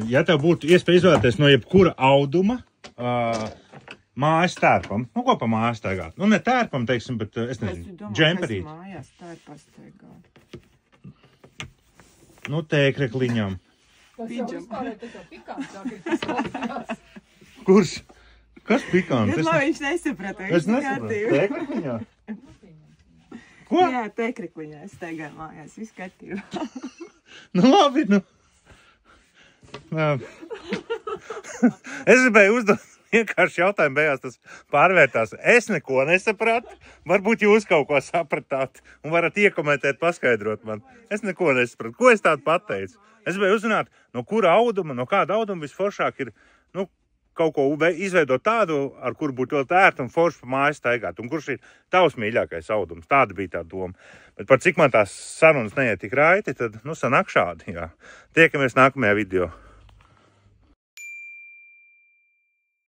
Ja tev būtu iespēja izvēlēties no jebkura auduma mājas tērpam, nu ko pa mājas staigāt? Nu ne tērpam, teiksim, bet es nezinu, džemperīt. Mājās tērpā staigāt. Nu tēkrekliņam. Tas jau vispārēj, tas jau pikantāk ir tas valdījās. Kurš? Kas pikants? Bet viņš nesaprata. Es nesapratu. Tēkrekliņā? Ko? Jā, tēkrekliņā es staigāju mājās, viss kārtībā. Nu labi, nu. Es gribēju uzdot vienkārši jautājumu, beigās tas pārvērtās. Es neko nesapratu, varbūt jūs kaut ko sapratāt un varat iekomentēt, paskaidrot man. Es neko nesapratu. Ko es tādu pateicu? Es gribēju uzzināt, no kura auduma, no kāda auduma visforšāk ir, nu, kaut ko izveidot tādu, ar kuru būtu ļoti ērti un forši pa mājas staigāt. Un kurš ir tavs mīļākais audums? Tāda bija tā doma. Bet par cik man tās sarunas neiet tik raiti, tad, nu, sanāk šādi, jā. Tiekamies nākamajā video.